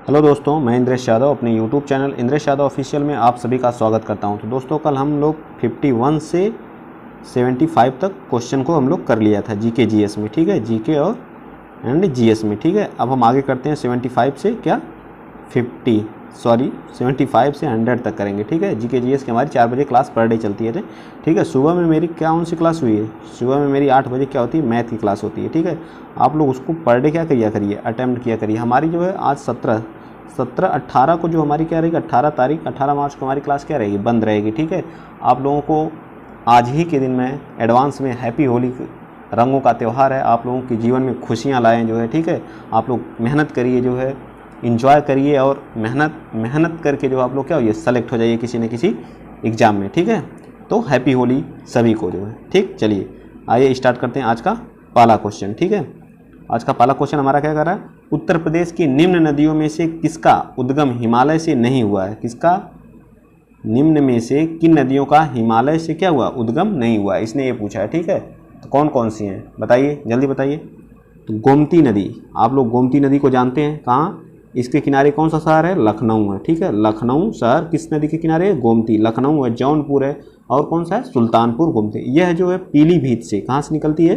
Hello दोस्तों, मैं इंद्रेश यादव अपने YouTube channel Indresh Yadav official में आप सभी का स्वागत करता हूं। तो दोस्तों, कल हम लोग 51 से 75 तक क्वेश्चन को हम लोग कर लिया था जीके जीएस में, ठीक है, जीके और जीएस में, ठीक है। अब हम आगे करते हैं 75 से 75 से 100 तक करेंगे, ठीक है। जीके जीएस की हमारी 4 बजे क्लास पर डे चलती है, ठीक है। सुबह में मेरी कौन सी क्लास हुई है? सुबह में मेरी 8 बजे क्या होती है? मैथ की क्लास होती है, ठीक है। आप लोग उसको पर डे क्या किया करिए, अटैम्प्ट किया करिए। हमारी जो है आज 18 को जो हमारी क्या रहेगी, 18 मार्च को हमारी क्लास क्या रहेगी, बंद रहेगी, ठीक है। आप लोगों को आज ही के दिन में एडवांस में हैप्पी होली, रंगों का त्यौहार है। आप लोगों के जीवन में खुशियाँ लाएँ जो है, ठीक है। आप लोग मेहनत करिए, जो है इंजॉय करिए, और मेहनत करके जो आप लोग क्या होइए, सेलेक्ट हो जाइए किसी न किसी एग्ज़ाम में, ठीक है। तो हैप्पी होली सभी को जो है, ठीक। चलिए आइए स्टार्ट करते हैं आज का पहला क्वेश्चन, ठीक है। आज का पहला क्वेश्चन हमारा क्या कर रहा है? उत्तर प्रदेश की निम्न नदियों में से किसका उद्गम हिमालय से नहीं हुआ है? किसका निम्न में से किन नदियों का हिमालय से क्या हुआ, उद्गम नहीं हुआ है? इसने ये पूछा है, ठीक है। तो कौन कौन सी हैं बताइए, जल्दी बताइए। तो गोमती नदी, आप लोग गोमती नदी को जानते हैं, कहाँ? इसके किनारे कौन सा शहर है? लखनऊ है, ठीक है। लखनऊ शहर किस नदी के किनारे है? गोमती। लखनऊ है, जौनपुर है, और कौन सा है? सुल्तानपुर गोमती। यह जो है पीलीभीत से, कहाँ से निकलती है?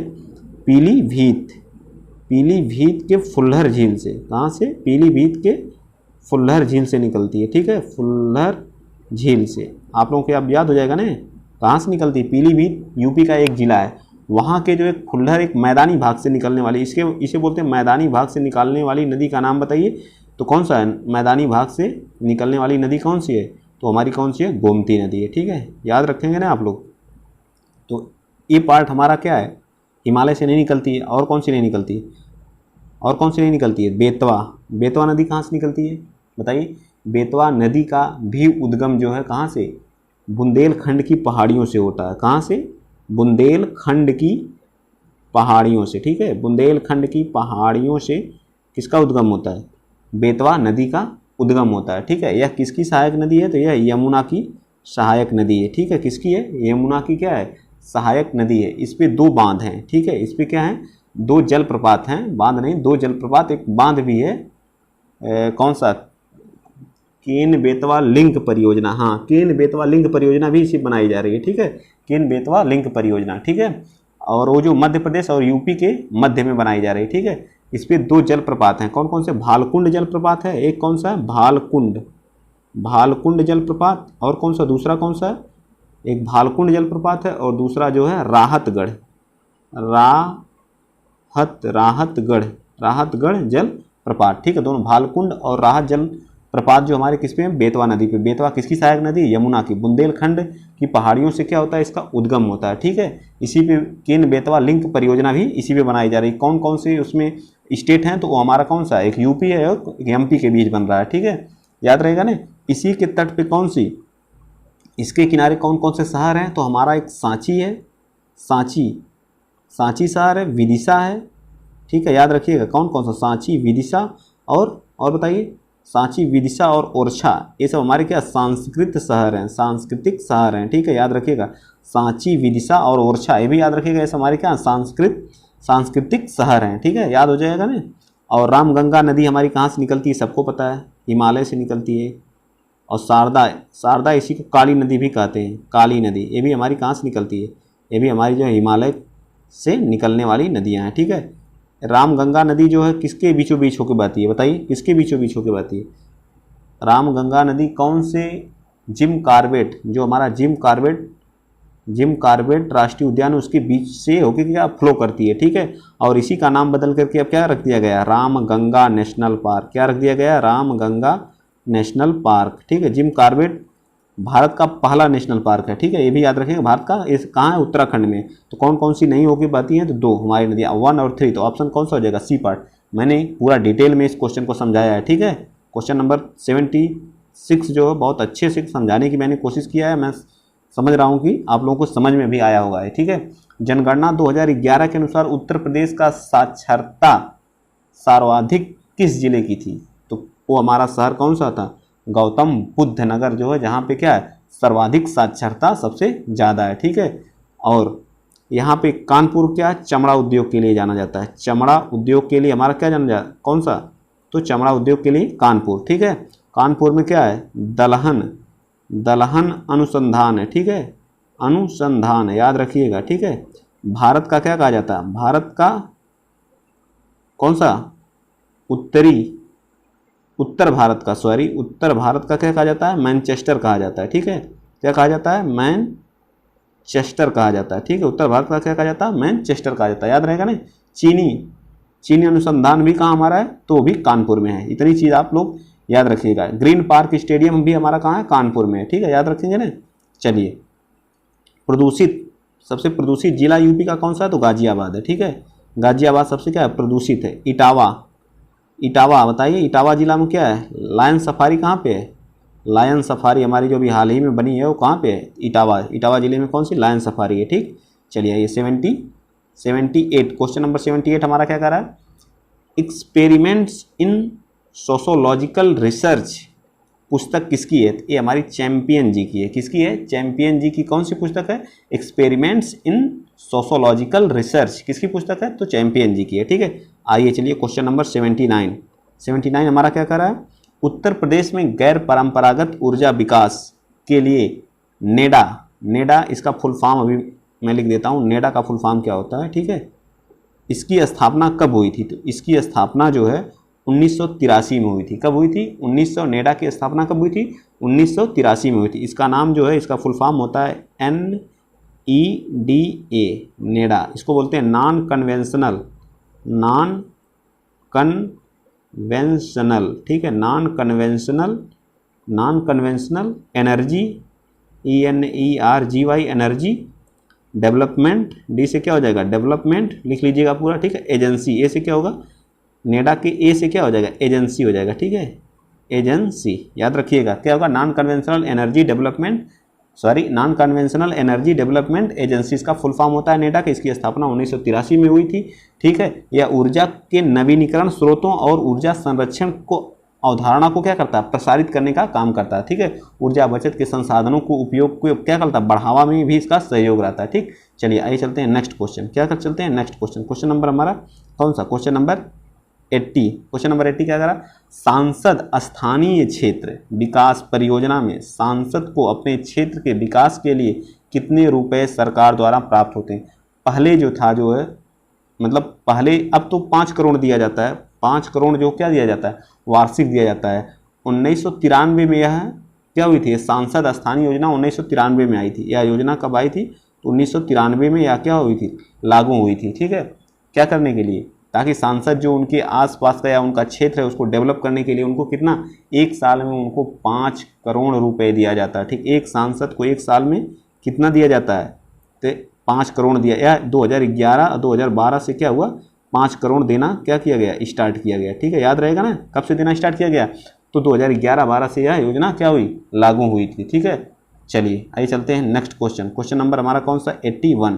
पीलीभीत के फुल्लर झील से। कहाँ से? पीलीभीत के फुल्लर झील से निकलती है, ठीक है। फुल्लर झील से आप लोगों को अब याद हो जाएगा ना, कहाँ से निकलती है? पीलीभीत यूपी का एक जिला है, वहाँ के जो एक फुल्लर, एक मैदानी भाग से निकलने वाली, इसे बोलते हैं मैदानी भाग से निकालने वाली नदी का नाम बताइए। तो कौन सा है मैदानी भाग से निकलने वाली नदी? कौन सी है? तो हमारी कौन सी है? गोमती नदी है, ठीक है। याद रखेंगे ना आप लोग। तो ये पार्ट हमारा क्या है, हिमालय से नहीं निकलती है। और कौन सी नहीं निकलती है? और कौन सी नहीं निकलती है? बेतवा नदी कहाँ से निकलती है बताइए। बेतवा नदी का भी उद्गम जो है कहाँ से? बुंदेलखंड की पहाड़ियों से होता है। कहाँ से? बुंदेलखंड की पहाड़ियों से, ठीक है। बुंदेलखंड की पहाड़ियों से किसका उद्गम होता है? बेतवा नदी का उद्गम होता है, ठीक है। यह किसकी सहायक नदी है? तो यह यमुना की सहायक नदी है, ठीक है। किसकी है? यमुना की क्या है? सहायक नदी है। इस पे 2 बांध हैं, ठीक है। इस पे क्या है? 2 जलप्रपात हैं, बांध नहीं, 2 जलप्रपात, एक बांध भी है। कौन सा? केन बेतवा लिंक परियोजना। हाँ, केन बेतवा लिंक परियोजना भी इसी बनाई जा रही है, ठीक है। केन बेतवा लिंक परियोजना, ठीक है। और वो जो मध्य प्रदेश और यूपी के मध्य में बनाई जा रही है, ठीक है। इस पे 2 जलप्रपात हैं। कौन कौन से? भालकुंड जलप्रपात है, एक कौन सा है? भालकुंड जलप्रपात। और कौन सा? दूसरा कौन सा है? एक भालकुंड जलप्रपात है, और दूसरा जो है राहतगढ़ जल प्रपात, ठीक है। दोनों भालकुंड और राहत जल प्रपात जो हमारे किस पे हैं? बेतवा नदी पे। बेतवा किसकी सहायक नदी? यमुना की। बुंदेलखंड की पहाड़ियों से क्या होता है? इसका उद्गम होता है, ठीक है। इसी पे केन बेतवा लिंक परियोजना भी इसी पे बनाई जा रही है। कौन कौन से उसमें स्टेट हैं? तो वो हमारा कौन सा? एक यूपी है और एक एमपी के बीच बन रहा है, ठीक है। याद रहेगा ना। इसी के तट पे कौन सी, इसके किनारे कौन कौन से शहर हैं? तो हमारा एक सांची है, सांची शहर है, विदिशा है, ठीक है। याद रखिएगा कौन कौन सा? सांची, विदिशा और बताइए। सांची, विदिशा और ओरछा, ये सब हमारे क्या? सांस्कृतिक शहर हैं, ठीक है। याद रखिएगा सांची, विदिशा और ओरछा, ये भी याद रखिएगा, ये सब हमारे क्या? सांस्कृतिक शहर हैं, ठीक है। याद हो जाएगा ना। और रामगंगा नदी हमारी कहाँ से निकलती है? सबको पता है, हिमालय से निकलती है। और शारदा इसी को काली नदी भी कहते हैं, काली नदी, ये भी हमारी कहाँ से निकलती है? ये भी हमारी जो है हिमालय से निकलने वाली नदियाँ हैं, ठीक है। रामगंगा नदी जो है किसके बीचों बीच होकर बहती है बताइए? किसके बीचों बीच होकर बहती है? रामगंगा नदी कौन से? जिम कॉर्बेट, जो हमारा जिम कॉर्बेट राष्ट्रीय उद्यान है, उसके बीच से होकर क्या फ्लो करती है, ठीक है। और इसी का नाम बदल करके अब क्या रख दिया गया? Ramganga national park. क्या रख दिया गया? रामगंगा नेशनल पार्क, ठीक है। जिम कॉर्बेट भारत का पहला नेशनल पार्क है, ठीक है। ये भी याद रखेंगे, भारत का। इस कहाँ है? उत्तराखंड में। तो कौन कौन सी नहीं होगी बहती हैं? तो 2 हमारी नदियाँ, 1 और 3। तो ऑप्शन कौन सा हो जाएगा? C part. मैंने पूरा डिटेल में इस क्वेश्चन को समझाया है, ठीक है। क्वेश्चन नंबर 76 जो है बहुत अच्छे से समझाने की मैंने कोशिश किया है। मैं समझ रहा हूँ कि आप लोगों को समझ में भी आया होगा, ठीक है। जनगणना 2011 के अनुसार उत्तर प्रदेश का साक्षरता सर्वाधिक किस जिले की थी? तो वो हमारा शहर कौन सा था? गौतम बुद्ध नगर जो है, जहाँ पे क्या है? सर्वाधिक साक्षरता सबसे ज़्यादा है, ठीक है। और यहाँ पे कानपुर क्या? चमड़ा उद्योग के लिए जाना जाता है। चमड़ा उद्योग के लिए हमारा क्या जाना जाता है? कौन सा? तो चमड़ा उद्योग के लिए कानपुर, ठीक है। कानपुर में क्या है, दलहन, दलहन अनुसंधान है, ठीक है, अनुसंधान याद रखिएगा, ठीक है। भारत का क्या कहा जाता है, भारत का कौन सा, उत्तर भारत का, सॉरी उत्तर भारत का क्या कहा जाता है, मैनचेस्टर कहा जाता है, ठीक है। क्या कहा जाता है, मैनचेस्टर कहा जाता है, ठीक है। उत्तर भारत का क्या कहा जाता है, मैनचेस्टर कहा जाता है, याद रहेगा ना। चीनी अनुसंधान भी कहाँ हमारा है, तो वो भी कानपुर में है। इतनी चीज़ आप लोग याद रखिएगा। ग्रीन पार्क स्टेडियम भी हमारा कहाँ है, कानपुर में है, ठीक है, याद रखेंगे ना। चलिए, सबसे प्रदूषित जिला यूपी का कौन सा है, तो गाजियाबाद है, ठीक है। गाजियाबाद सबसे क्या है, प्रदूषित है। इटावा बताइए, इटावा जिला में क्या है, लायन सफारी कहाँ पे है, लायन सफारी हमारी जो भी हाल ही में बनी है वो कहाँ पे है, इटावा जिले में कौन सी, लायन सफारी है, ठीक। चलिए ये 78 क्वेश्चन नंबर 78 हमारा क्या कर रहा है, एक्सपेरिमेंट्स इन सोशोलॉजिकल रिसर्च पुस्तक किसकी है, ये हमारी चैंपियन जी की है। किसकी है, चैंपियन जी की कौन सी पुस्तक है, एक्सपेरिमेंट्स इन सोशोलॉजिकल रिसर्च किसकी पुस्तक है, तो चैंपियन जी की है, ठीक है। आइए चलिए क्वेश्चन नंबर 79 हमारा क्या कर रहा है, उत्तर प्रदेश में गैर परंपरागत ऊर्जा विकास के लिए नेडा इसका फुल फॉर्म अभी मैं लिख देता हूँ। नेडा का फुल फॉर्म क्या होता है, ठीक है। इसकी स्थापना कब हुई थी, तो इसकी स्थापना जो है 1983 में हुई थी। कब हुई थी, 1900, नेडा की स्थापना कब हुई थी, 1983 में हुई थी। इसका नाम जो है, इसका फुल फॉर्म होता है NEDA, नेडा। इसको बोलते हैं नॉन कन्वेंशनल, ठीक है, non conventional energy, ENERGY energy development, D से क्या हो जाएगा, डेवलपमेंट लिख लीजिएगा पूरा, ठीक है। एजेंसी, ए से क्या होगा, नेडा के ए से क्या हो जाएगा, एजेंसी हो जाएगा, ठीक है, एजेंसी याद रखिएगा। क्या होगा, non conventional energy development agency, इसका फुल फॉर्म होता है नेडा का। इसकी स्थापना 1983 में हुई थी, ठीक है। यह ऊर्जा के नवीनीकरण स्रोतों और ऊर्जा संरक्षण को अवधारणा को क्या करता है, प्रसारित करने का काम करता है, ठीक है। ऊर्जा बचत के संसाधनों को उपयोग को क्या करता है, बढ़ावा में भी इसका सहयोग रहता है, ठीक। चलिए आइए चलते हैं नेक्स्ट क्वेश्चन, चलते हैं नेक्स्ट क्वेश्चन नंबर हमारा कौन सा, क्वेश्चन नंबर 80 क्या करा, सांसद स्थानीय क्षेत्र विकास परियोजना में सांसद को अपने क्षेत्र के विकास के लिए कितने रुपए सरकार द्वारा प्राप्त होते हैं। पहले जो था, जो है मतलब पहले, अब तो 5 करोड़ दिया जाता है, 5 करोड़ जो क्या दिया जाता है, वार्षिक दिया जाता है। 1993 में यह क्या हुई थी, सांसद स्थानीय योजना 1993 में आई थी। यह योजना कब आई थी, तो 1993 में यह क्या हुई थी, लागू हुई थी, ठीक है। क्या करने के लिए, ताकि सांसद जो उनके आसपास का या उनका क्षेत्र है उसको डेवलप करने के लिए उनको कितना, एक साल में उनको 5 करोड़ रुपए दिया जाता है, ठीक। एक सांसद को एक साल में कितना दिया जाता है, तो 5 करोड़ दिया। या 2011-2012 से क्या हुआ, 5 करोड़ देना क्या किया गया, स्टार्ट किया गया, ठीक है। याद रहेगा ना, कब से देना स्टार्ट किया गया, तो 2011-12 से यह योजना क्या हुई, लागू हुई थी, ठीक है। चलिए आइए चलते हैं नेक्स्ट क्वेश्चन नंबर हमारा कौन सा, 81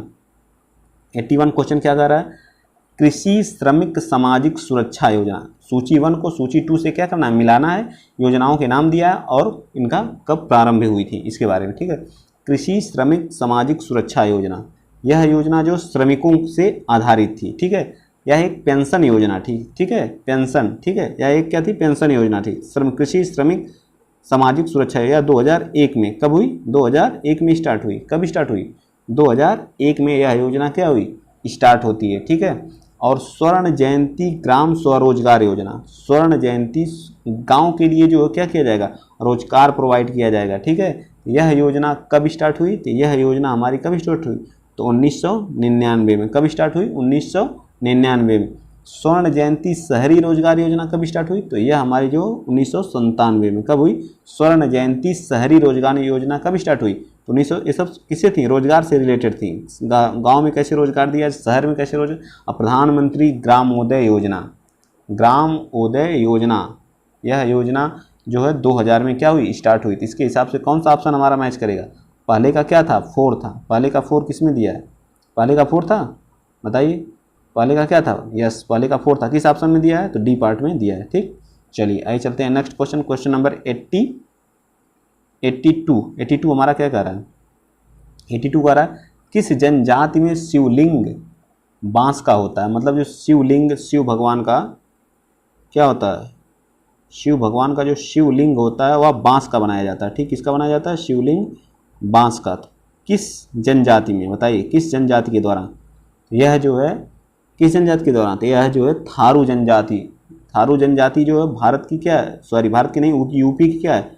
क्वेश्चन क्या कर रहा है, कृषि श्रमिक सामाजिक सुरक्षा योजना। सूची 1 को सूची 2 से क्या करना है, मिलाना है। योजनाओं के नाम दिया है और इनका कब प्रारंभ हुई थी इसके बारे में, ठीक है। कृषि श्रमिक सामाजिक सुरक्षा योजना, यह योजना जो श्रमिकों से आधारित थी, ठीक है। यह एक पेंशन योजना थी, ठीक है, पेंशन, ठीक है। यह एक क्या थी, पेंशन योजना थी। कृषि श्रमिक सामाजिक सुरक्षा योजना 2001 में कब हुई, 2001 में स्टार्ट हुई। कब स्टार्ट हुई, 2001 में यह योजना क्या हुई, स्टार्ट होती है, ठीक है। और स्वर्ण जयंती ग्राम स्वरोजगार योजना, स्वर्ण जयंती गांव के लिए जो क्या किया जाएगा, रोजगार प्रोवाइड किया जाएगा, ठीक है। यह योजना कब स्टार्ट हुई, तो यह योजना हमारी कब स्टार्ट हुई, तो 1999 में। कब स्टार्ट हुई, 1999 में। स्वर्ण जयंती शहरी रोजगार योजना कब स्टार्ट हुई, तो यह हमारी जो 1997 में कब हुई, स्वर्ण जयंती शहरी रोजगार योजना कब स्टार्ट हुई, तो 1900। ये सब किससे थी, रोजगार से रिलेटेड थी। गांव में कैसे रोजगार दिया, शहर में कैसे रोजगार। और प्रधानमंत्री ग्रामोदय योजना, यह योजना जो है 2000 में क्या हुई, स्टार्ट हुई थी। इसके हिसाब से कौन सा ऑप्शन हमारा मैच करेगा, पहले का क्या था, 4 था। पहले का 4 किस में दिया है, पहले का 4 था, बताइए पहले का क्या था, यस पहले का 4 था। किस ऑप्शन में दिया है, तो डी पार्ट में दिया है, ठीक। चलिए आइए चलते हैं नेक्स्ट क्वेश्चन नंबर 82 हमारा क्या कर रहा है, 82 कह रहा है, किस जनजाति में शिवलिंग बांस का होता है। मतलब जो शिवलिंग, शिव भगवान का क्या होता है, शिव भगवान का जो शिवलिंग होता है वह बांस का बनाया जाता है। ठीक, किसका बनाया जाता है? शिवलिंग बांस का। किस जनजाति में, बताइए किस जनजाति के द्वारा? यह जो है किस जनजाति के दौरान? तो यह जो है थारू जनजाति। थारू जनजाति जो है भारत की क्या है, सॉरी भारत की नहीं, यूपी की क्या है,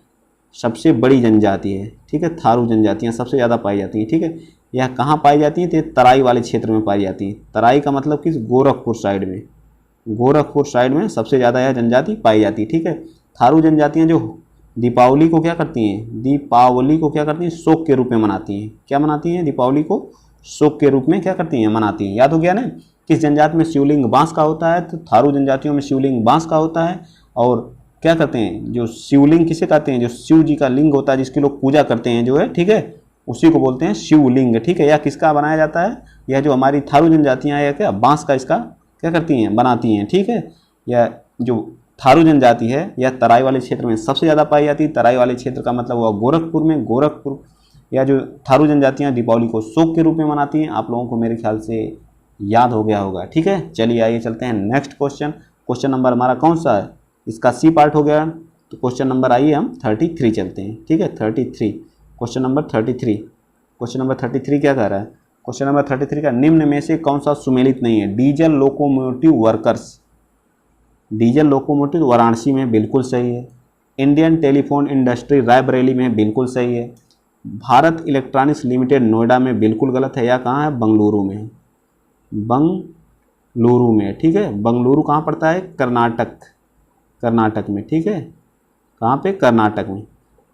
सबसे बड़ी जनजाति है। ठीक है, थारू जनजातियाँ सबसे ज़्यादा पाई जाती हैं। ठीक है, यह कहाँ पाई जाती हैं? तो तराई वाले क्षेत्र में पाई जाती हैं। तराई का मतलब किस? गोरखपुर साइड में। गोरखपुर साइड में सबसे ज़्यादा यह जनजाति पाई जाती है। ठीक है, थारू जनजातियाँ जो दीपावली को क्या करती हैं? दीपावली को क्या करती हैं? शोक के रूप में मनाती हैं। क्या मनाती हैं? दीपावली को शोक के रूप में क्या करती हैं? मनाती हैं। याद हो गया ना? किस जनजाति में शिवलिंग बांस का होता है? तो थारू जनजातियों में शिवलिंग बांस का होता है। और क्या करते हैं? जो शिवलिंग किसे कहते हैं? जो शिव जी का लिंग होता है जिसकी लोग पूजा करते हैं जो है, ठीक है, उसी को बोलते हैं शिवलिंग। ठीक है, यह किसका बनाया जाता है? यह जो हमारी थारू जनजातियाँ हैं क्या बांस का इसका क्या करती हैं? बनाती हैं। ठीक है, यह जो थारू जनजाति है यह तराई वाले क्षेत्र में सबसे ज़्यादा पाई जाती है। तराई वाले क्षेत्र का मतलब हुआ गोरखपुर में। गोरखपुर या जो थारू जनजातियाँ दीपावली को शोक के रूप में मनाती हैं। आप लोगों को मेरे ख्याल से याद हो गया होगा। ठीक है, चलिए आइए चलते हैं नेक्स्ट क्वेश्चन। क्वेश्चन नंबर हमारा कौन सा है? इसका सी पार्ट हो गया। तो क्वेश्चन नंबर आइए हम 33 चलते हैं। ठीक है, 33 क्वेश्चन नंबर 33। क्वेश्चन नंबर 33 क्या कह रहा है? क्वेश्चन नंबर 33 का निम्न में से कौन सा सुमेलित नहीं है? Diesel locomotive workers. Diesel locomotive Varanasi में बिल्कुल सही है। इंडियन टेलीफोन इंडस्ट्री रायबरेली में बिल्कुल सही है। भारत इलेक्ट्रॉनिक्स लिमिटेड नोएडा में बिल्कुल गलत है। या कहाँ है? बंगलुरु में। बंगलुरु में। ठीक है, बंगलुरु कहाँ पड़ता है? कर्नाटक। कर्नाटक में। ठीक है, कहाँ पे? कर्नाटक में।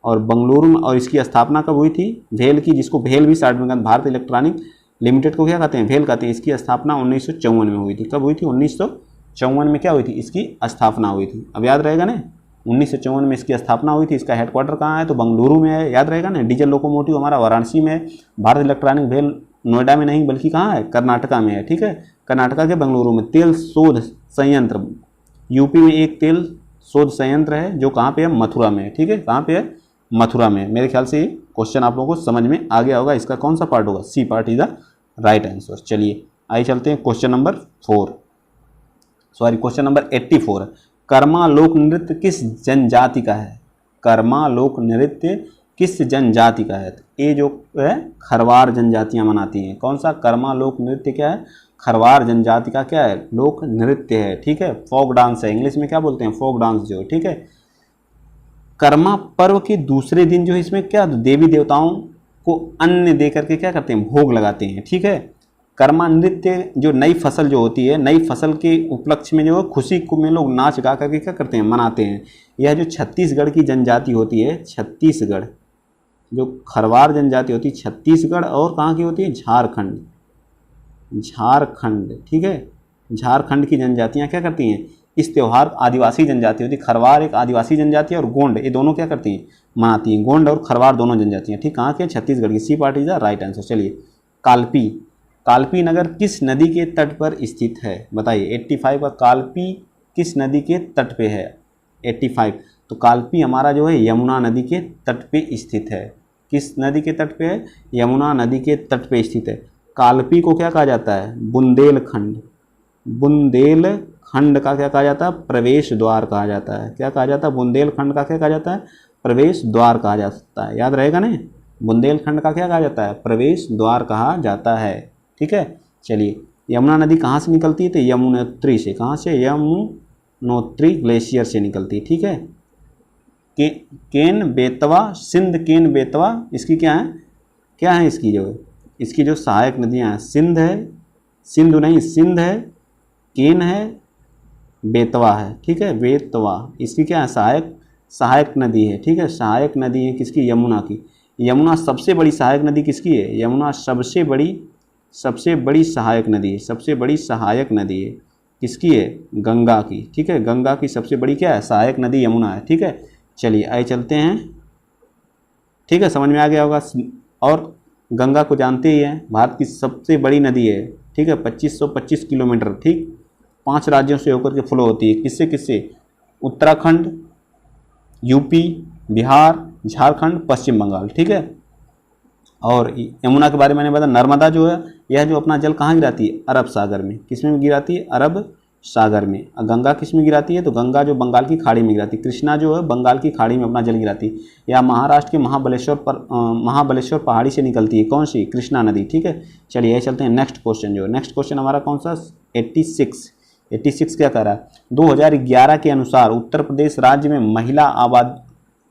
और बंगलुरु में। और इसकी स्थापना कब हुई थी? भेल की, जिसको भेल भी साइड में कहते हैं। भारत इलेक्ट्रॉनिक लिमिटेड को क्या कहते हैं? भेल कहते हैं। इसकी स्थापना 1954 में हुई थी। कब हुई थी? 1954 में क्या हुई थी? इसकी स्थापना हुई थी। अब याद रहेगा ना, 1954 में इसकी स्थापना हुई थी। इसका हेडक्वार्टर कहाँ है? तो बंगलुरु में है। याद रहेगा ना। डीजल लोकोमोटिव हमारा वाराणसी में है। भारत इलेक्ट्रॉनिक भेल नोएडा में नहीं बल्कि कहाँ है? कर्नाटका में है। ठीक है, कर्नाटका के बंगलुरु में। तेल शोध संयंत्र, यूपी में एक तेल शोध संयंत्र है जो कहाँ पे है? मथुरा में है। ठीक है, कहाँ पे है? मथुरा में। मेरे ख्याल से ये क्वेश्चन आप लोगों को समझ में आ गया होगा। इसका कौन सा पार्ट होगा? C part is the right answer. चलिए आइए चलते हैं क्वेश्चन नंबर 84। कर्मा लोक नृत्य किस जनजाति का है? कर्मा लोक नृत्य किस जनजाति का है? ये जो है खरवार जनजातियां मनाती हैं। कौन सा? कर्मा लोक नृत्य क्या है? खरवार जनजाति का क्या है? लोक नृत्य है। ठीक है, फोक डांस है। इंग्लिश में क्या बोलते हैं? फोक डांस जो। ठीक है, कर्मा पर्व के दूसरे दिन जो है इसमें क्या देवी देवताओं को अन्न दे करके क्या करते हैं? भोग लगाते हैं। ठीक है, कर्मा नृत्य जो नई फसल जो होती है, नई फसल के उपलक्ष्य में जो है खुशी को में लोग नाच गा करके क्या करते हैं? मनाते हैं। यह जो छत्तीसगढ़ की जनजाति होती है, छत्तीसगढ़ जो खरवार जनजाति होती है छत्तीसगढ़, और कहाँ की होती है? झारखंड। झारखंड। ठीक है, झारखंड की जनजातियाँ क्या करती हैं? इस त्यौहार आदिवासी जनजाति होती है। खरवार एक आदिवासी जनजाति है और गोंड, ये दोनों क्या करती हैं? मनाती हैं। गोंड और खरवार दोनों जनजातियाँ। ठीक, कहाँ के? छत्तीसगढ़ की। C part is the right answer. चलिए, कालपी। कालपी नगर किस नदी के तट पर स्थित है? बताइए। 85 का कालपी किस नदी के तट पे है? 85। तो कालपी हमारा जो है यमुना नदी के तट पे स्थित है। किस नदी के तट पे है? यमुना नदी के तट पे स्थित है। कालपी को क्या कहा जाता है? बुंदेलखंड। बुंदेलखंड का क्या कहा जाता है? प्रवेश द्वार कहा जाता है। क्या कहा जाता है? बुंदेलखंड का क्या कहा जाता है? प्रवेश द्वार कहा जाता है। याद रहेगा ना, बुंदेलखंड का क्या कहा जाता है? प्रवेश द्वार कहा जाता है। ठीक है, चलिए, यमुना नदी कहाँ से निकलती है? तो यमुनोत्री से। कहाँ से? यमुनोत्री ग्लेशियर से निकलती है। ठीक है, केन बेतवा, सिंध केन बेतवा इसकी क्या है? क्या है इसकी इसकी जो सहायक नदियाँ हैं? सिंध है, सिंधु नहीं, सिंध है, केन है, बेतवा है। ठीक है, बेतवा इसकी क्या है? सहायक नदी है। ठीक है, सहायक नदी है किसकी? यमुना की। यमुना सबसे बड़ी सहायक नदी किसकी है? यमुना सबसे बड़ी सहायक नदी है। सबसे बड़ी सहायक नदी है किसकी है? गंगा की। ठीक है, गंगा की सबसे बड़ी क्या है? सहायक नदी यमुना है। ठीक है, चलिए आइए चलते हैं। ठीक है, समझ में आ गया होगा। और गंगा को जानते ही हैं, भारत की सबसे बड़ी नदी है। ठीक है, 2525 किलोमीटर। ठीक, 5 राज्यों से होकर के फ्लो होती है। किससे किससे? उत्तराखंड, यूपी, बिहार, झारखंड, पश्चिम बंगाल। ठीक है, और यमुना के बारे में मैंने बताया। नर्मदा जो है यह जो अपना जल कहाँ गिराती है? अरब सागर में। किस में गिराती है? अरब सागर में। गंगा किस में गिराती है? तो गंगा जो बंगाल की खाड़ी में गिराती है। कृष्णा जो है बंगाल की खाड़ी में अपना जल गिराती है। या महाराष्ट्र के महाबलेश्वर पहाड़ी से निकलती है, कौन सी? कृष्णा नदी। ठीक है, चलिए ये चलते हैं नेक्स्ट क्वेश्चन। जो नेक्स्ट क्वेश्चन हमारा कौन सा? 86 क्या कह रहा है? 2011 के अनुसार उत्तर प्रदेश राज्य में महिला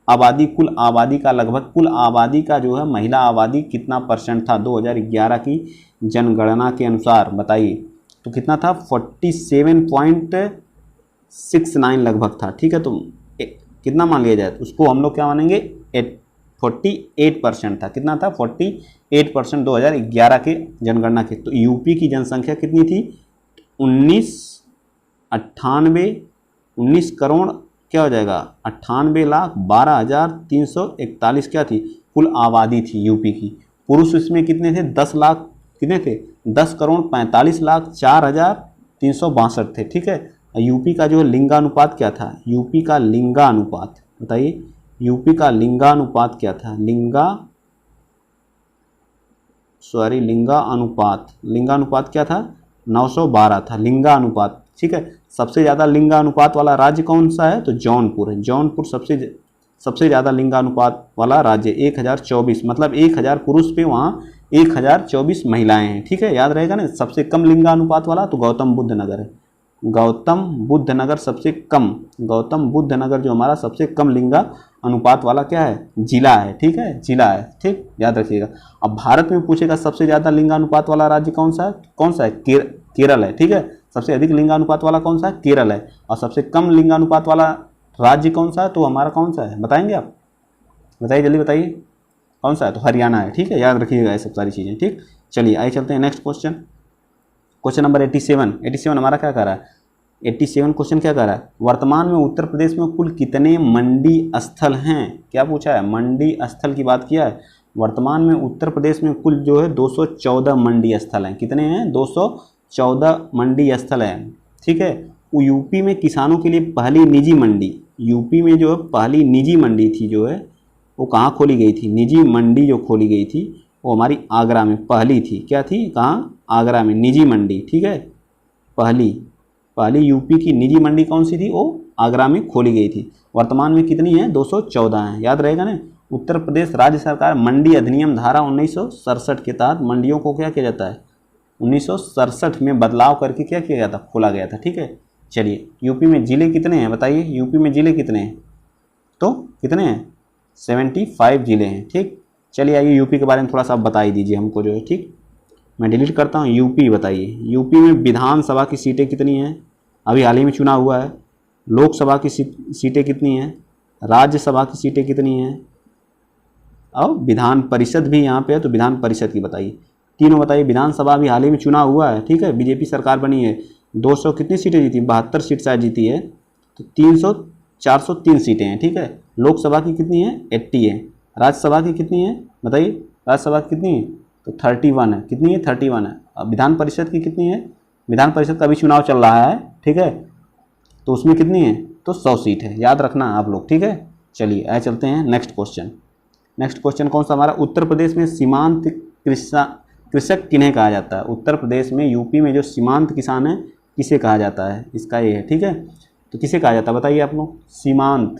आबादी कुल आबादी का लगभग, कुल आबादी का जो है महिला आबादी कितना परसेंट था 2011 की जनगणना के अनुसार? बताइए। तो कितना था? 47.69 लगभग था। ठीक है, तो कितना मान लिया जाए? तो उसको हम लोग क्या मानेंगे? 48% था। कितना था? 48% 2011 के जनगणना के। तो यूपी की जनसंख्या कितनी थी? 19 करोड़ क्या हो जाएगा? 98,12,341 क्या थी? कुल आबादी थी यूपी की। पुरुष इसमें कितने थे? 10 लाख, कितने थे? 10,45,04,362 थे। ठीक है, यूपी का जो लिंगानुपात क्या था? यूपी का लिंगानुपात बताइए। यूपी का लिंगानुपात क्या था? लिंगानुपात क्या था? 912 था लिंगानुपात। ठीक है, सबसे ज़्यादा लिंगानुपात वाला राज्य कौन सा है? तो जौनपुर है। जौनपुर सबसे ज़्यादा लिंगानुपात वाला राज्य, 1024, मतलब 1000 पुरुष पे वहाँ 1024 महिलाएं हैं। ठीक है, याद रहेगा ना। सबसे कम लिंगानुपात वाला तो गौतम बुद्ध नगर है। गौतम बुद्ध नगर सबसे कम, गौतम बुद्ध नगर जो हमारा सबसे कम लिंगा अनुपात वाला क्या है? जिला है। ठीक है, जिला है। ठीक, याद रखिएगा। अब भारत में पूछेगा सबसे ज़्यादा लिंगानुपात वाला राज्य कौन सा है? कौन सा है? केरल है। ठीक है, सबसे अधिक लिंगानुपात वाला कौन सा है? केरल है। और सबसे कम लिंगानुपात वाला राज्य कौन सा है? तो हमारा कौन सा है? बताएंगे आप? बताइए, जल्दी बताइए कौन सा है? तो हरियाणा है। ठीक है, याद रखिएगा ये सब सारी चीज़ें। ठीक, चलिए आइए चलते हैं नेक्स्ट क्वेश्चन। क्वेश्चन नंबर 87 हमारा क्या कर रहा है? 87 क्वेश्चन क्या कर रहा है? वर्तमान में उत्तर प्रदेश में कुल कितने मंडी स्थल हैं? क्या पूछा है? मंडी स्थल की बात किया है। वर्तमान में उत्तर प्रदेश में कुल जो है 214 मंडी स्थल हैं। कितने हैं? 214 मंडी स्थल हैं। ठीक है, यूपी में किसानों के लिए पहली निजी मंडी, यूपी में जो है पहली निजी मंडी थी जो है वो कहाँ खोली गई थी? निजी मंडी जो खोली गई थी वो हमारी आगरा में पहली थी। क्या थी? कहाँ? आगरा में निजी मंडी। ठीक है, पहली यूपी की निजी मंडी कौन सी थी? वो आगरा में खोली गई थी। वर्तमान में कितनी है? 214 है। याद रहेगा ना। उत्तर प्रदेश राज्य सरकार मंडी अधिनियम धारा 1967 के तहत मंडियों को क्या किया जाता है? 1967 में बदलाव करके क्या किया गया था? खोला गया था। ठीक है, चलिए यूपी में जिले कितने हैं? बताइए, यूपी में जिले कितने हैं? तो कितने हैं? 75 जिले हैं। ठीक, चलिए आइए यूपी के बारे में थोड़ा सा बता ही दीजिए हमको जो है। ठीक, मैं डिलीट करता हूँ। यूपी बताइए, यूपी में विधानसभा की सीटें कितनी हैं? अभी हाल ही में चुनाव हुआ है। लोकसभा की सीटें कितनी हैं? राज्यसभा की सीटें कितनी हैं? और विधान परिषद भी यहाँ पे है, तो विधान परिषद की बताइए। तीनों बताइए। विधानसभा भी हाल ही में चुनाव हुआ है। ठीक है, बीजेपी सरकार बनी है। 200 कितनी सीटें जीती? 72 सीट शायद जीती है। तो 403 सीटें हैं। ठीक है, लोकसभा की कितनी है? 80 है। राज्यसभा की कितनी है? बताइए, राज्यसभा की कितनी है? तो 31 है। कितनी है? 31 है। अब विधान परिषद की कितनी है? विधान परिषद का भी चुनाव चल रहा है। ठीक है, तो उसमें कितनी है? तो 100 सीट है। याद रखना आप लोग। ठीक है, चलिए आए चलते हैं नेक्स्ट क्वेश्चन। नेक्स्ट क्वेश्चन कौन सा हमारा? उत्तर प्रदेश में सीमांत कृषक किन्हें कहा जाता है? उत्तर प्रदेश में, यूपी में जो सीमांत किसान है किसे कहा जाता है? इसका ये है। ठीक है, तो किसे कहा जाता है बताइए आप लोग? सीमांत,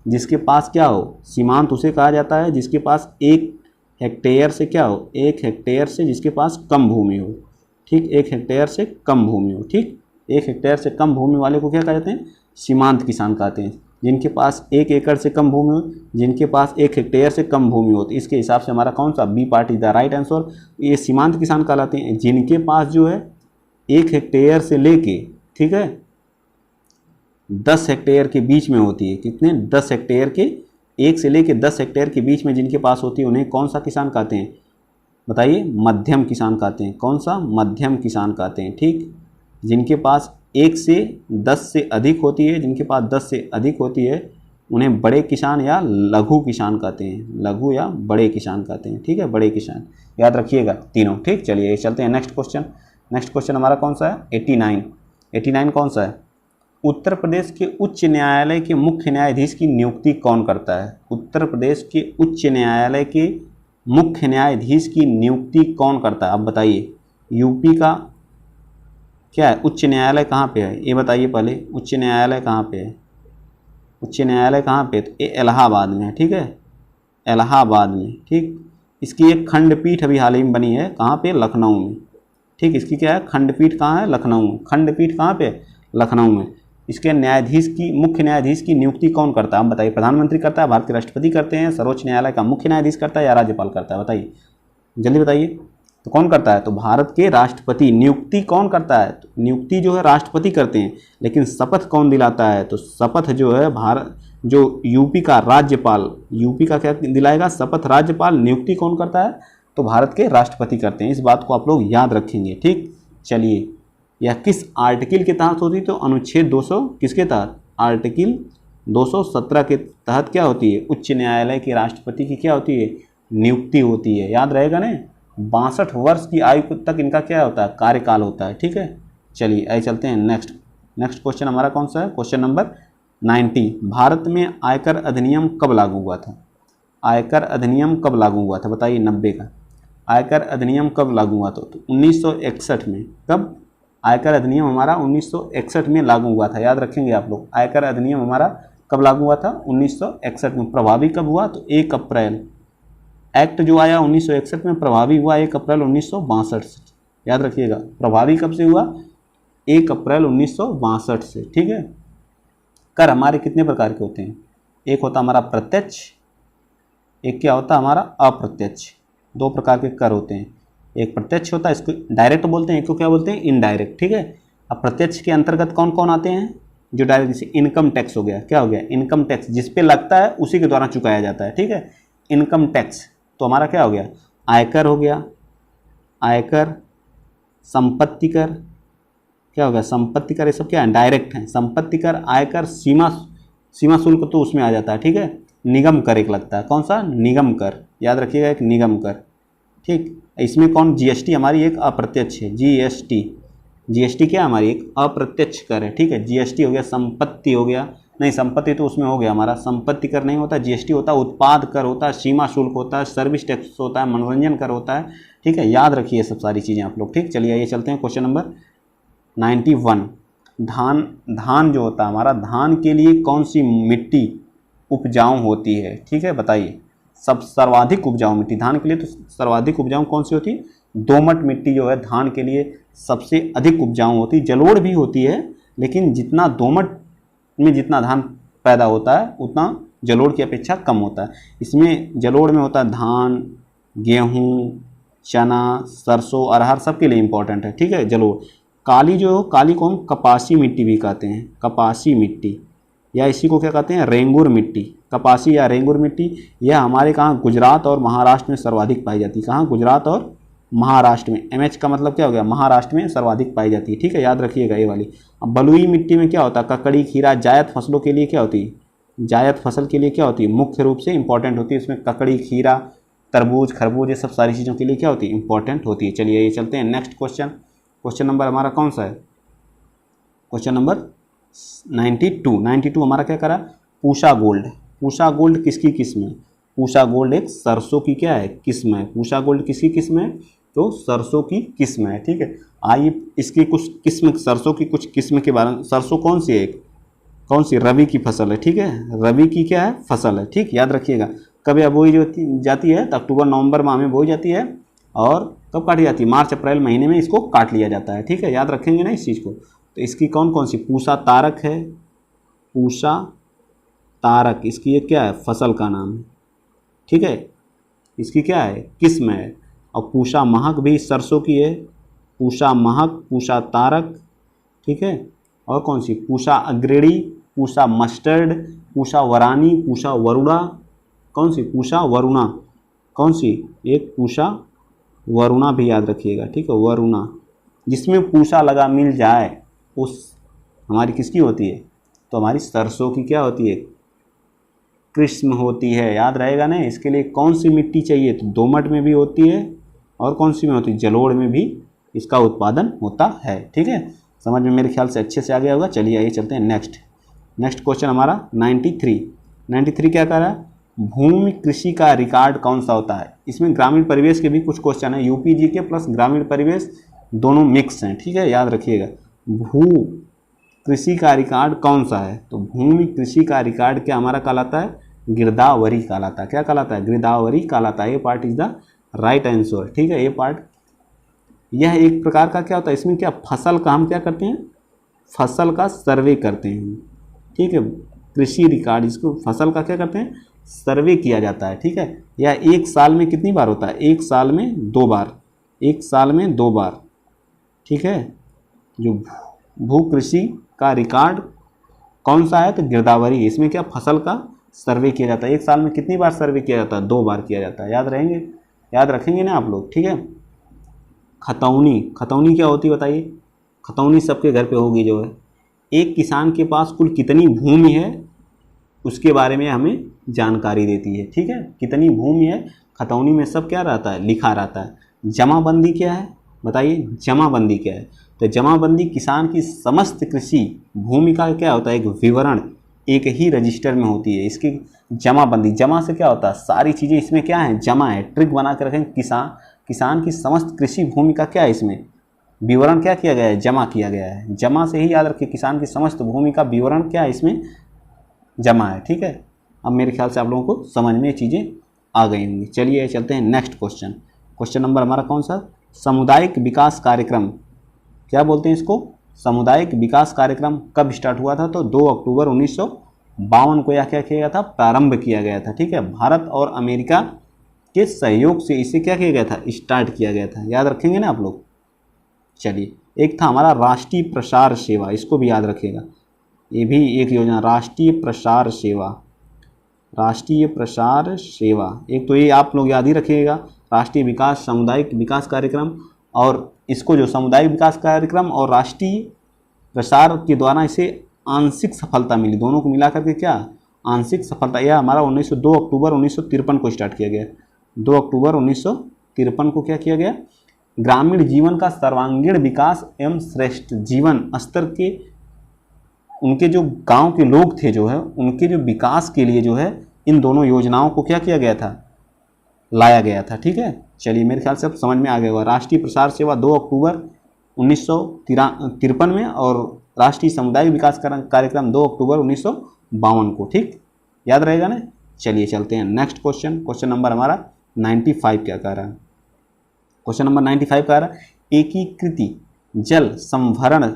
जिसके पास क्या हो? सीमांत उसे कहा जाता है जिसके पास 1 हेक्टेयर से क्या हो? 1 हेक्टेयर से जिसके पास कम भूमि हो। ठीक, 1 हेक्टेयर से कम भूमि हो। ठीक, 1 हेक्टेयर से कम भूमि वाले को क्या कहते हैं? सीमांत किसान कहते हैं। जिनके पास 1 एकड़ से कम भूमि हो, जिनके पास 1 हेक्टेयर से कम भूमि हो। तो इसके हिसाब से हमारा कौन सा? B part is the right answer. ये सीमांत किसान कहलाते हैं जिनके पास जो है 1 हेक्टेयर से लेके, ठीक है, 10 हेक्टेयर के बीच में होती है। कितने? 10 हेक्टेयर के, 1 से लेके 10 हेक्टेयर के बीच में जिनके पास होती है उन्हें कौन सा किसान कहते हैं? बताइए, मध्यम किसान कहते हैं। कौन सा? मध्यम किसान कहते हैं। ठीक, जिनके पास 1 से 10 से अधिक होती है, जिनके पास 10 से अधिक होती है उन्हें बड़े किसान या लघु किसान कहते हैं। लघु या बड़े किसान कहते हैं। ठीक है, बड़े किसान, याद रखिएगा तीनों। ठीक, चलिए चलते हैं नेक्स्ट क्वेश्चन। नेक्स्ट क्वेश्चन हमारा कौन सा है? 89 कौन सा है? उत्तर प्रदेश के उच्च न्यायालय के मुख्य न्यायाधीश की नियुक्ति कौन करता है? उत्तर प्रदेश के उच्च न्यायालय के मुख्य न्यायाधीश की नियुक्ति कौन करता है? आप बताइए। यूपी का क्या है, उच्च न्यायालय कहाँ पे है ये बताइए पहले, उच्च न्यायालय कहाँ पे है, उच्च न्यायालय कहाँ पे, तो ये इलाहाबाद में है, ठीक है, इलाहाबाद में, ठीक। इसकी एक खंडपीठ अभी हाल ही में बनी है, कहाँ पे, लखनऊ में, ठीक। इसकी क्या है, खंडपीठ कहाँ है, लखनऊ में, खंडपीठ कहाँ पे, लखनऊ में। इसके न्यायाधीश की, मुख्य न्यायाधीश की नियुक्ति कौन करता है, आप बताइए, प्रधानमंत्री करता है, भारत के राष्ट्रपति करते हैं, सर्वोच्च न्यायालय का मुख्य न्यायाधीश करता है या राज्यपाल करता है, बताइए जल्दी बताइए। तो कौन करता है, तो भारत के राष्ट्रपति। नियुक्ति कौन करता है, तो नियुक्ति जो है राष्ट्रपति करते हैं, लेकिन शपथ कौन दिलाता है, तो शपथ जो है भारत, जो यूपी का राज्यपाल, यूपी का क्या दिलाएगा, शपथ राज्यपाल। नियुक्ति कौन करता है, तो भारत के राष्ट्रपति करते हैं। इस बात को आप लोग याद रखेंगे, ठीक। चलिए, यह किस आर्टिकल के तहत होती है, तो अनुच्छेद 200 किसके तहत, आर्टिकल 217 के तहत क्या होती है, उच्च न्यायालय के राष्ट्रपति की क्या होती है, नियुक्ति होती है। याद रहेगा ना, 62 वर्ष की आयु तक इनका क्या होता है, कार्यकाल होता है, ठीक है। चलिए आइए चलते हैं नेक्स्ट क्वेश्चन हमारा कौन सा है, क्वेश्चन नंबर 90। भारत में आयकर अधिनियम कब लागू हुआ था, आयकर अधिनियम कब लागू हुआ था, बताइए। 90 का आयकर अधिनियम कब लागू हुआ था, तो 1961 में। कब, आयकर अधिनियम हमारा 1961 में लागू हुआ था, याद रखेंगे आप लोग। आयकर अधिनियम हमारा कब लागू हुआ था, 1961 में। प्रभावी कब हुआ, तो 1 अप्रैल, एक्ट जो आया 1961 में प्रभावी हुआ 1 अप्रैल 1962 से, याद रखिएगा। प्रभावी कब से हुआ, 1 अप्रैल 1962 से, ठीक है। कर हमारे कितने प्रकार के होते हैं, एक होता हमारा प्रत्यक्ष, एक क्या होता है हमारा अप्रत्यक्ष। 2 प्रकार के कर होते हैं, एक प्रत्यक्ष होता है, इसको डायरेक्ट बोलते हैं, एक को क्या बोलते हैं, इनडायरेक्ट, ठीक है। अब प्रत्यक्ष के अंतर्गत कौन कौन आते हैं, जो डायरेक्ट, जैसे इनकम टैक्स हो गया, क्या हो गया, इनकम टैक्स, जिस पे लगता है उसी के द्वारा चुकाया जाता है, ठीक है, इनकम टैक्स। तो हमारा क्या हो गया, आयकर हो गया, आयकर, संपत्ति कर, क्या हो गया, संपत्ति कर, ये सब क्या है, डायरेक्ट है। संपत्ति कर, आयकर, सीमा शुल्क तो उसमें आ जाता है, ठीक है। निगम कर एक लगता है, कौन सा, निगम कर, याद रखिएगा, एक निगम कर, ठीक। इसमें कौन, जीएसटी हमारी एक अप्रत्यक्ष है, जीएसटी क्या हमारी एक अप्रत्यक्ष कर है, ठीक है। जीएसटी हो गया, संपत्ति हो गया, नहीं संपत्ति तो उसमें हो गया हमारा, संपत्ति कर नहीं होता, जीएसटी होता है, उत्पाद कर होता है, सीमा शुल्क होता है, सर्विस टैक्स होता है, मनोरंजन कर होता है, ठीक है। याद रखिए सब सारी चीज़ें आप लोग, ठीक। चलिए ये चलते हैं क्वेश्चन नंबर 91। धान जो होता है हमारा, धान के लिए कौन सी मिट्टी उपजाऊ होती है, ठीक है, बताइए। सर्वाधिक उपजाऊ मिट्टी धान के लिए, तो सर्वाधिक उपजाऊ कौन सी होती है, दोमट मिट्टी जो है धान के लिए सबसे अधिक उपजाऊ होती है। जलोढ़ भी होती है, लेकिन जितना दोमट में जितना धान पैदा होता है उतना जलोढ़ की अपेक्षा कम होता है। इसमें जलोढ़ में होता है धान, गेहूँ, चना, सरसों, अरहर, सबके लिए इम्पोर्टेंट है, ठीक है, जलोढ़। काली जो, काली को हम कपासी मिट्टी भी कहते हैं, कपासी मिट्टी, या इसी को क्या कहते हैं, रेंगुर मिट्टी। कपासी या रेंगुर मिट्टी यह हमारे कहाँ, गुजरात और महाराष्ट्र में सर्वाधिक पाई जाती है। कहाँ, गुजरात और महाराष्ट्र में। एमएच का मतलब क्या हो गया, महाराष्ट्र में सर्वाधिक पाई जाती है, ठीक है, याद रखिएगा ये वाली। अब बलुई मिट्टी में क्या होता है, ककड़ी, खीरा, जायद फसलों के लिए क्या होती है, जायद फसल के लिए क्या होती है, मुख्य रूप से इंपॉर्टेंट होती है। इसमें ककड़ी, खीरा, तरबूज, खरबूज, ये सब सारी चीज़ों के लिए क्या होती है, इंपॉर्टेंट होती है। चलिए ये चलते हैं नेक्स्ट क्वेश्चन। क्वेश्चन नंबर हमारा कौन सा है, क्वेश्चन नंबर 92 हमारा क्या करा, पूषा गोल्ड। पूषा गोल्ड किसकी किस्म है, पूषा गोल्ड एक सरसों की क्या है, किस्म है। पूषा गोल्ड किसकी किस्म है, तो सरसों की किस्म है, ठीक है। आइए इसकी कुछ किस्म, सरसों की कुछ किस्म के बारे में। सरसों कौन सी है, कौन सी, रबी की फसल है, ठीक है, रबी की क्या है, फसल है, ठीक, याद रखिएगा। कब यह बोई जाती है, तो अक्टूबर नवंबर माह में बोई जाती है, और कब काटी जाती है, मार्च अप्रैल महीने में इसको काट लिया जाता है, ठीक है, याद रखेंगे ना इस चीज़ को। तो इसकी कौन कौन सी, पूषा तारक है, पूषा तारक, इसकी ये क्या है, फसल का नाम है, ठीक है, इसकी क्या है, किस्म है। और पूषा महक भी सरसों की है, पूषा महक, पूषा तारक, ठीक है। और कौन सी, पूषा अग्रणी, पूषा मस्टर्ड, पूषा वरानी, पूषा वरुणा, कौन सी, पूषा वरुणा, कौन सी, एक पूषा वरुणा भी याद रखिएगा, ठीक है, वरुणा। जिसमें पूषा लगा मिल जाए उस हमारी किसकी होती है, तो हमारी सरसों की क्या होती है, किस्म होती है, याद रहेगा ना। इसके लिए कौन सी मिट्टी चाहिए, तो दोमट में भी होती है, और कौन सी में होती है, जलोढ़ में भी इसका उत्पादन होता है, ठीक है। समझ में मेरे ख्याल से अच्छे से आ गया होगा। चलिए आइए चलते हैं नेक्स्ट क्वेश्चन हमारा 93 क्या कर रहा है, भूमि कृषि का रिकॉर्ड कौन सा होता है। इसमें ग्रामीण परिवेश के भी कुछ क्वेश्चन है, यूपी जीके प्लस ग्रामीण परिवेश दोनों मिक्स हैं, ठीक है, याद रखिएगा। भू कृषि का रिकॉर्ड कौन सा है? तो भूमि कृषि का रिकॉर्ड क्या हमारा कहलाता है? गिरदावरी कहलाता है। क्या कहलाता है? गिरदावरी कहलाता है। ये part is the right answer. ठीक है, ये पार्ट, यह एक प्रकार का क्या होता है, इसमें क्या फसल का हम क्या करते हैं, फसल का सर्वे करते हैं। ठीक है, कृषि रिकॉर्ड, इसको फसल का क्या करते हैं, सर्वे किया जाता है। ठीक है, यह एक साल में कितनी बार होता है? एक साल में 2 बार, एक साल में 2 बार। ठीक है, जो भू कृषि का रिकॉर्ड कौन सा है? तो गिरदावरी। इसमें क्या फसल का सर्वे किया जाता है। एक साल में कितनी बार सर्वे किया जाता है? 2 बार किया जाता है। याद रहेंगे, याद रखेंगे ना आप लोग। ठीक है, खतौनी, खतौनी क्या होती है बताइए? खतौनी सबके घर पे होगी जो है। एक किसान के पास कुल कितनी भूमि है उसके बारे में हमें जानकारी देती है। ठीक है, कितनी भूमि है, खतौनी में सब क्या रहता है, लिखा रहता है। जमाबंदी क्या है बताइए? जमाबंदी क्या है? तो जमाबंदी किसान की समस्त कृषि भूमि का क्या होता है, एक विवरण एक ही रजिस्टर में होती है। इसकी जमाबंदी, जमा से क्या होता है, सारी चीज़ें इसमें क्या है, जमा है। ट्रिक बना के रखें, किसान की समस्त कृषि भूमि का क्या है, इसमें विवरण क्या किया गया है, जमा किया गया है। जमा से ही याद रखिए, किसान की समस्त भूमि का विवरण क्या है, इसमें जमा है। ठीक है, अब मेरे ख्याल से आप लोगों को समझ में ये चीज़ें आ गई होंगी। चलिए चलते हैं नेक्स्ट क्वेश्चन। क्वेश्चन नंबर हमारा कौन सा? सामुदायिक विकास कार्यक्रम, क्या बोलते हैं इसको? सामुदायिक विकास कार्यक्रम कब स्टार्ट हुआ था? तो 2 अक्टूबर 1952 को यह क्या किया गया था, प्रारंभ किया गया था। ठीक है, भारत और अमेरिका के सहयोग से इसे क्या किया गया था, स्टार्ट किया गया था। याद रखेंगे ना आप लोग। चलिए, एक था हमारा राष्ट्रीय प्रसार सेवा, इसको भी याद रखिएगा। ये भी एक योजना, राष्ट्रीय प्रसार सेवा, राष्ट्रीय प्रसार सेवा। एक तो ये आप लोग याद ही रखिएगा, राष्ट्रीय विकास सामुदायिक विकास कार्यक्रम, और इसको जो सामुदायिक विकास कार्यक्रम और राष्ट्रीय प्रसार के द्वारा इसे आंशिक सफलता मिली, दोनों को मिला करके क्या आंशिक सफलता। यह हमारा 2 अक्टूबर 1953 को स्टार्ट किया गया। 2 अक्टूबर 1953 को क्या किया गया? ग्रामीण जीवन का सर्वांगीण विकास एवं श्रेष्ठ जीवन स्तर के, उनके जो गांव के लोग थे जो है, उनके जो विकास के लिए जो है इन दोनों योजनाओं को क्या किया गया था, लाया गया था। ठीक है, चलिए मेरे ख्याल से अब समझ में आ गया होगा। राष्ट्रीय प्रसार सेवा 2 अक्टूबर 1953 में, और राष्ट्रीय सामुदायिक विकास कार्यक्रम 2 अक्टूबर 1952 को। ठीक, याद रहेगा ना। चलिए चलते हैं नेक्स्ट क्वेश्चन। क्वेश्चन नंबर हमारा 95 क्या कह रहा है? क्वेश्चन नंबर 95 कह रहा है, एकीकृत जल संभरण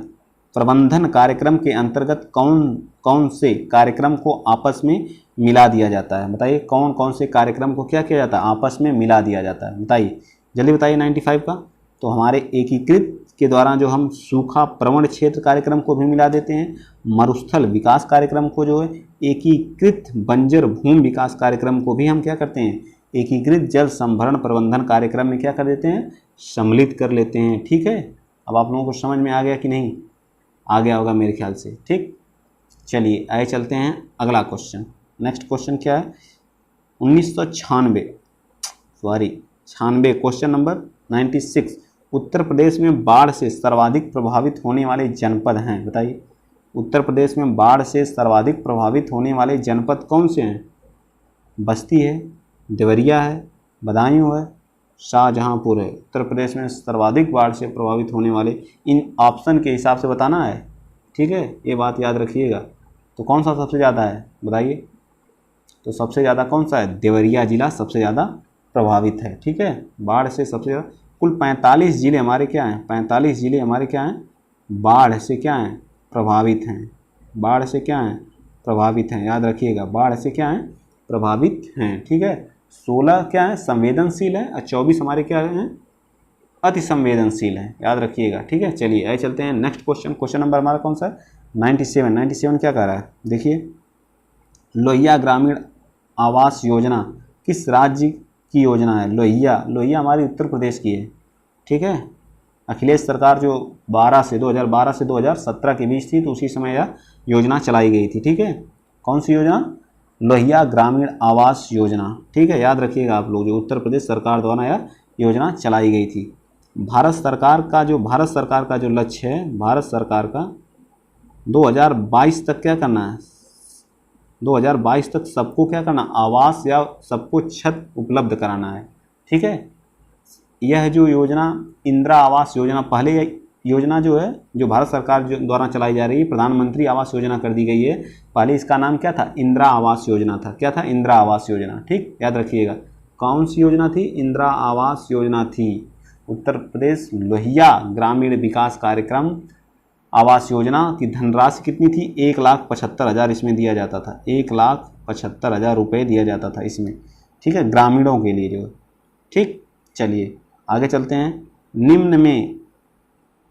प्रबंधन कार्यक्रम के अंतर्गत कौन कौन से कार्यक्रम को आपस में मिला दिया जाता है? बताइए, कौन कौन से कार्यक्रम को क्या किया जाता है, आपस में मिला दिया जाता है? बताइए, जल्दी बताइए 95 का। तो हमारे एकीकृत के द्वारा जो हम सूखा प्रवण क्षेत्र कार्यक्रम को भी मिला देते हैं, मरुस्थल विकास कार्यक्रम को जो है, एकीकृत बंजर भूमि विकास कार्यक्रम को भी हम क्या करते हैं, एकीकृत जल संभरण प्रबंधन कार्यक्रम में क्या कर देते हैं, सम्मिलित कर लेते हैं। ठीक है, अब आप लोगों को समझ में आ गया कि नहीं? आ गया होगा मेरे ख्याल से। ठीक, चलिए आगे चलते हैं अगला क्वेश्चन। नेक्स्ट क्वेश्चन क्या है? 96 क्वेश्चन नंबर 96, उत्तर प्रदेश में बाढ़ से सर्वाधिक प्रभावित होने वाले जनपद हैं? बताइए, उत्तर प्रदेश में बाढ़ से सर्वाधिक प्रभावित होने वाले जनपद कौन से हैं? बस्ती है, देवरिया है, बदायूं है, शाहजहांपुर है। उत्तर प्रदेश में सर्वाधिक बाढ़ से प्रभावित होने वाले, इन ऑप्शन के हिसाब से बताना है। ठीक है, ये बात याद रखिएगा। तो कौन सा सबसे ज़्यादा है बताइए? तो सबसे ज़्यादा कौन सा है? देवरिया जिला सबसे ज़्यादा प्रभावित है। ठीक है, बाढ़ से सबसे ज़्यादा। कुल 45 जिले हमारे क्या हैं, 45 जिले हमारे क्या हैं, बाढ़ से क्या हैं, प्रभावित हैं। बाढ़ से क्या हैं, प्रभावित हैं। याद रखिएगा, बाढ़ से क्या हैं, प्रभावित हैं। ठीक है, 16 क्या है, संवेदनशील है, और 24 हमारे क्या हैं, अति संवेदनशील हैं। याद रखिएगा। ठीक है, चलिए आगे चलते हैं नेक्स्ट क्वेश्चन। क्वेश्चन नंबर हमारा कौन सा है? 97 क्या कह रहा है? देखिए, लोहिया ग्रामीण आवास योजना किस राज्य की योजना है? लोहिया हमारी उत्तर प्रदेश की है। ठीक है, अखिलेश सरकार जो 2012 से 2017 के बीच थी, तो उसी समय यह योजना चलाई गई थी। ठीक है, कौन सी योजना? लोहिया ग्रामीण आवास योजना। ठीक है, याद रखिएगा आप लोग, जो उत्तर प्रदेश सरकार द्वारा यह योजना चलाई गई थी। भारत सरकार का जो लक्ष्य है, भारत सरकार का 2022 तक क्या करना है, 2022 तक सबको क्या करना, आवास या सबको छत उपलब्ध कराना है। ठीक है, यह जो योजना इंदिरा आवास योजना पहले योजना जो है, जो भारत सरकार द्वारा चलाई जा रही है, प्रधानमंत्री आवास योजना कर दी गई है। पहले इसका नाम क्या था? इंदिरा आवास योजना था। क्या था? इंदिरा आवास योजना। ठीक, याद रखिएगा। कौन सी योजना थी? इंदिरा आवास योजना थी। उत्तर प्रदेश लोहिया ग्रामीण विकास कार्यक्रम आवास योजना की धनराशि कितनी थी? 1,75,000 इसमें दिया जाता था। 1,75,000 रुपये दिया जाता था इसमें। ठीक है, ग्रामीणों के लिए जो। ठीक, चलिए आगे चलते हैं। निम्न में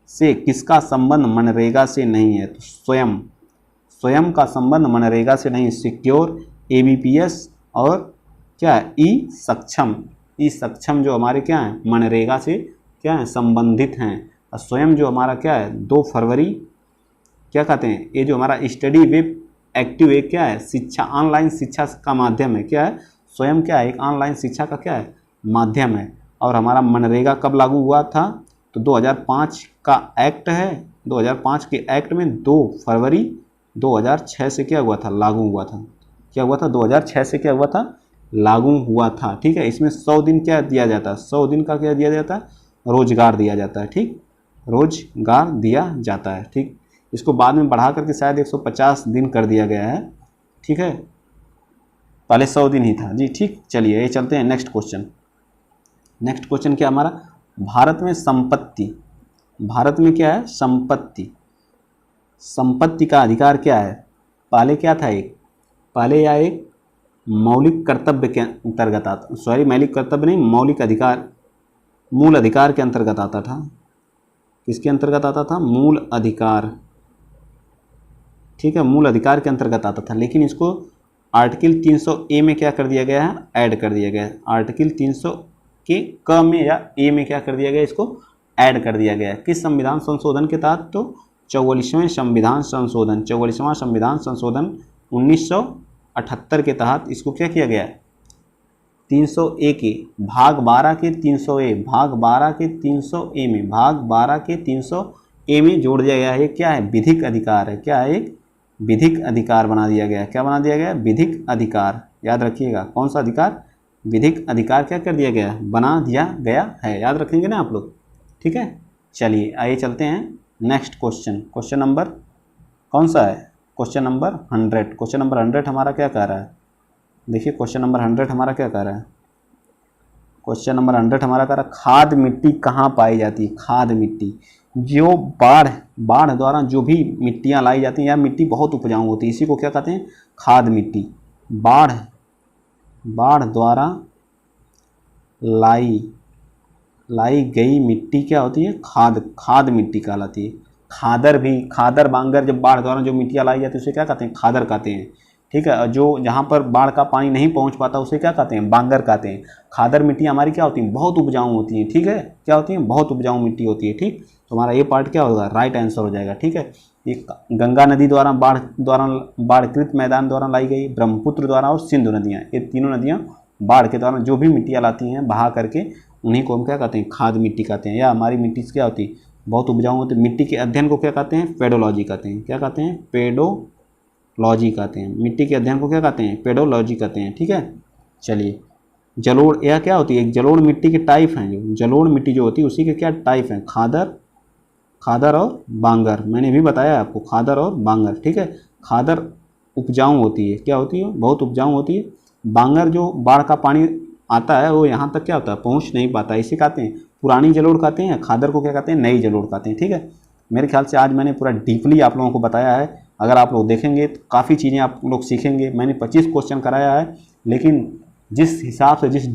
से किसका संबंध मनरेगा से नहीं है? तो स्वयं का संबंध मनरेगा से नहीं। सिक्योर, ABPS और क्या है? ई सक्षम जो हमारे क्या है? मनरेगा से क्या है? संबंधित हैं। और स्वयं जो हमारा क्या है? 2 फरवरी क्या कहते हैं? ये जो हमारा स्टडी वेब एक्टिव एक क्या है? शिक्षा, ऑनलाइन शिक्षा का माध्यम है। क्या है? स्वयं क्या है? एक ऑनलाइन शिक्षा का क्या है? माध्यम है। और हमारा मनरेगा कब लागू हुआ था? तो 2005 का एक्ट है। 2005 के एक्ट में 2 फरवरी 2006 से क्या हुआ था? लागू हुआ था। क्या हुआ था? 2006 से क्या हुआ था? लागू हुआ था। ठीक है, इसमें 100 दिन क्या दिया जाता है? 100 दिन का क्या दिया जाता है? रोजगार दिया जाता है। ठीक, रोजगार दिया जाता है। ठीक, इसको बाद में बढ़ा करके शायद 150 दिन कर दिया गया है। ठीक है, पहले 100 दिन ही था जी। ठीक, चलिए ये चलते हैं नेक्स्ट क्वेश्चन। नेक्स्ट क्वेश्चन क्या हमारा? भारत में क्या है? संपत्ति का अधिकार क्या है? पहले क्या था? पहले यह एक मौलिक कर्तव्य के अंतर्गत आता, मौलिक कर्तव्य नहीं, मौलिक अधिकार, मूल अधिकार के अंतर्गत आता था। किसके अंतर्गत आता था? मूल अधिकार। ठीक है, मूल अधिकार के अंतर्गत आता था। लेकिन इसको आर्टिकल 300A में क्या कर दिया गया है? ऐड कर दिया गया है। आर्टिकल 300 के क में या ए में क्या कर दिया गया? इसको ऐड कर दिया गया है। किस संविधान संशोधन के तहत? तो 44वें संविधान संशोधन, 44वां संविधान संशोधन 1978 के तहत इसको क्या किया गया है? 300A के भाग 12 के 300A, भाग 12 के 300A में, भाग 12 के 300A में जोड़ दिया गया है। ये क्या है? विधिक अधिकार है। क्या है? एक विधिक अधिकार बना दिया गया है। क्या बना दिया गया है? विधिक अधिकार। याद रखिएगा, कौन सा अधिकार? विधिक अधिकार क्या कर दिया गया है? बना दिया गया है। याद रखेंगे ना आप लोग? ठीक है, चलिए आइए चलते हैं नेक्स्ट क्वेश्चन। क्वेश्चन नंबर कौन सा है? Question number 100। क्वेश्चन नंबर 100 हमारा क्या कह रहा है? देखिए क्वेश्चन नंबर 100 हमारा क्या कह रहा है? क्वेश्चन नंबर 100 हमारा कह रहा है, खाद मिट्टी कहाँ पाई जाती है? खाद मिट्टी, जो बाढ़ द्वारा जो भी मिट्टियाँ लाई जाती हैं या मिट्टी बहुत उपजाऊ होती है, इसी को क्या कहते हैं? खाद मिट्टी। बाढ़ द्वारा लाई गई मिट्टी क्या होती है? खाद मिट्टी कहलाती है। खादर बांगर, जब बाढ़ द्वारा जो मिट्टियाँ लाई जाती है उसे क्या कहते हैं? खादर कहते हैं। ठीक है, जो जहाँ पर बाढ़ का पानी नहीं पहुँच पाता उसे क्या कहते हैं? बांगर कहते हैं। खादर मिट्टी हमारी क्या होती है? बहुत उपजाऊ होती है। ठीक है, क्या होती है? बहुत उपजाऊ मिट्टी होती है। ठीक, तो हमारा ये पार्ट क्या होगा? राइट आंसर हो जाएगा। ठीक है, ये गंगा नदी द्वारा बाढ़कृत मैदान द्वारा लाई गई, ब्रह्मपुत्र द्वारा और सिंधु नदियाँ, ये तीनों नदियाँ बाढ़ के दौरान जो भी मिट्टियाँ लाती हैं बहा करके, उन्हीं को हम क्या कहते हैं? खाद मिट्टी कहते हैं। या हमारी मिट्टी क्या होती है? बहुत उपजाऊ होती है। मिट्टी के अध्ययन को क्या कहते हैं? पेडोलॉजी कहते हैं। क्या कहते हैं? पेडोलॉजी कहते हैं। मिट्टी के अध्ययन को क्या कहते हैं? पेडोलॉजी कहते हैं। ठीक है, चलिए जलोढ़, यह क्या होती है? एक जलोढ़ मिट्टी के टाइप हैं। जो जलोढ़ मिट्टी जो होती है उसी के क्या टाइप हैं? खादर और बांगर। मैंने भी बताया आपको, खादर और बांगर। ठीक है, खादर उपजाऊ होती है। क्या होती है? बहुत उपजाऊ होती है। बांगर जो बाढ़ का पानी आता है वो यहाँ तक क्या होता है? पहुँच नहीं पाता, इसे कहते हैं पुरानी जलोढ़ कहते हैं। खादर को क्या कहते हैं? नई जलोढ़ कहते हैं। ठीक है, मेरे ख्याल से आज मैंने पूरा डीपली आप लोगों को बताया है। अगर आप लोग देखेंगे तो काफ़ी चीज़ें आप लोग सीखेंगे। मैंने 25 क्वेश्चन कराया है, लेकिन जिस हिसाब से जिस